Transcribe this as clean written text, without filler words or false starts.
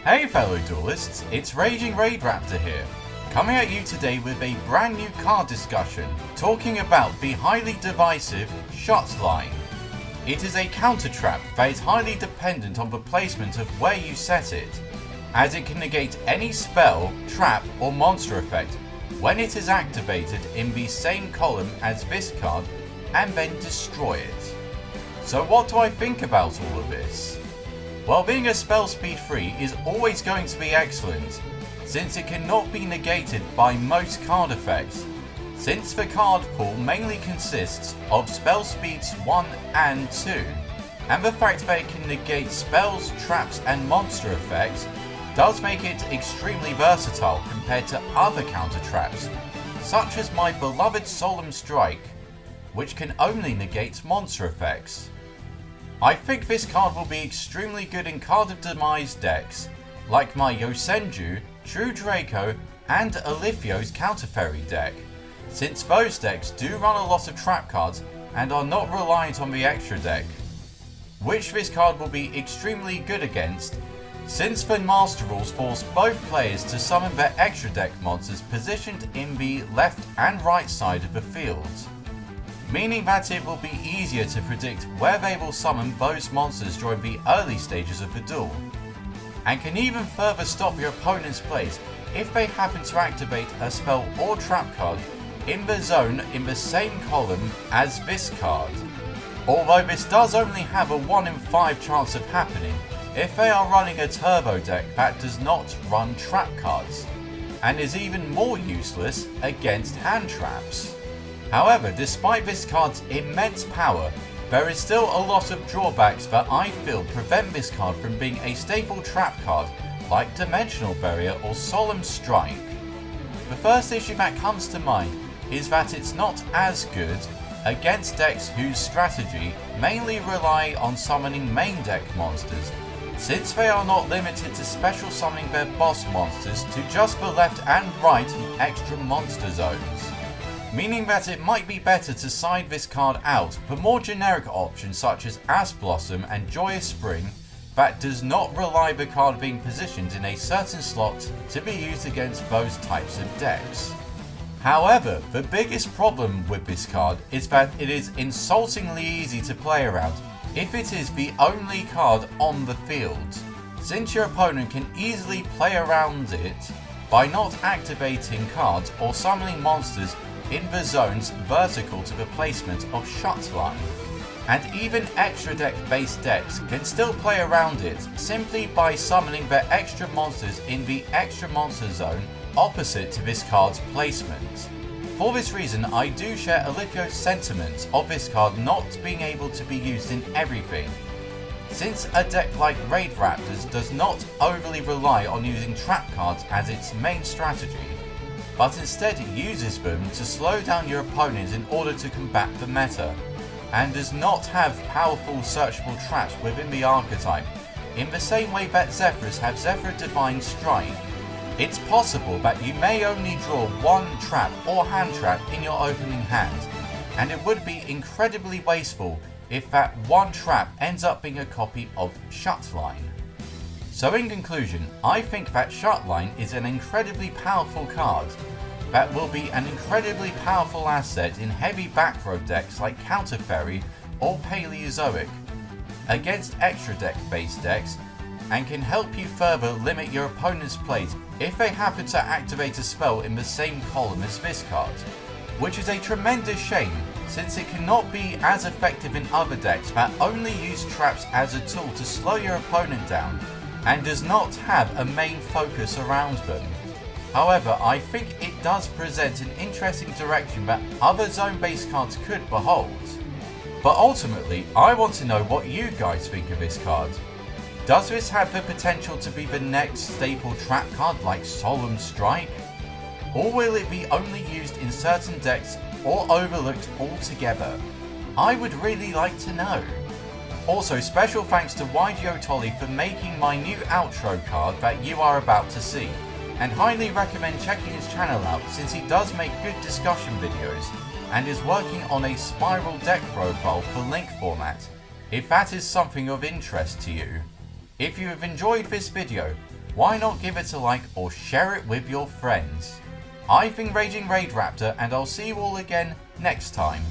Hey fellow duelists, it's RagingRaidRaptor here, coming at you today with a brand new card discussion, talking about the highly divisive Shot Line. It is a counter trap that is highly dependent on the placement of where you set it, as it can negate any spell, trap or monster effect when it is activated in the same column as this card and then destroy it. So what do I think about all of this? Well, being a spell speed 3 is always going to be excellent, since it cannot be negated by most card effects, since the card pool mainly consists of spell speeds 1 and 2, and the fact that it can negate spells, traps and monster effects does make it extremely versatile compared to other counter traps, such as my beloved Solemn Strike, which can only negate monster effects. I think this card will be extremely good in Card of Demise decks, like my Yosenju, True Draco and Alithio's Counter Fairy deck, since those decks do run a lot of trap cards and are not reliant on the extra deck, which this card will be extremely good against, since the Master Rules force both players to summon their extra deck monsters positioned in the left and right side of the field, meaning that it will be easier to predict where they will summon those monsters during the early stages of the duel, and can even further stop your opponent's plays if they happen to activate a spell or trap card in the zone in the same column as this card. Although this does only have a 1 in 5 chance of happening if they are running a turbo deck that does not run trap cards, and is even more useless against hand traps. However, despite this card's immense power, there is still a lot of drawbacks that I feel prevent this card from being a staple trap card like Dimensional Barrier or Solemn Strike. The first issue that comes to mind is that it's not as good against decks whose strategy mainly rely on summoning main deck monsters, since they are not limited to special summoning their boss monsters to just the left and right extra monster zones, meaning that it might be better to side this card out for more generic options such as Ash Blossom and Joyous Spring that does not rely the card being positioned in a certain slot to be used against those types of decks. However, the biggest problem with this card is that it is insultingly easy to play around if it is the only card on the field, since your opponent can easily play around it by not activating cards or summoning monsters in the zones vertical to the placement of Shot Line. And even extra deck based decks can still play around it simply by summoning their extra monsters in the extra monster zone opposite to this card's placement. For this reason, I do share Alithio's sentiments of this card not being able to be used in everything, since a deck like Raid Raptors does not overly rely on using trap cards as its main strategy, but instead uses them to slow down your opponents in order to combat the meta, and does not have powerful searchable traps within the archetype in the same way that Zephyrs have Zephyr Divine Strike. It's possible that you may only draw one trap or hand trap in your opening hand, and it would be incredibly wasteful if that one trap ends up being a copy of Shut Line. So in conclusion, I think that Shut Line is an incredibly powerful card that will be an incredibly powerful asset in heavy back row decks like Counter Fairy or Paleozoic against extra deck based decks, and can help you further limit your opponent's plays if they happen to activate a spell in the same column as this card, which is a tremendous shame since it cannot be as effective in other decks that only use traps as a tool to slow your opponent down and does not have a main focus around them. However, I think it does present an interesting direction that other zone-based cards could behold. But ultimately, I want to know what you guys think of this card. Does this have the potential to be the next staple trap card like Solemn Strike? Or will it be only used in certain decks or overlooked altogether? I would really like to know. Also, special thanks to YuGiOh for making my new outro card that you are about to see, and highly recommend checking his channel out since he does make good discussion videos and is working on a spiral deck profile for link format, if that is something of interest to you. If you have enjoyed this video, why not give it a like or share it with your friends? I've been RagingRaidRaptor, and I'll see you all again next time.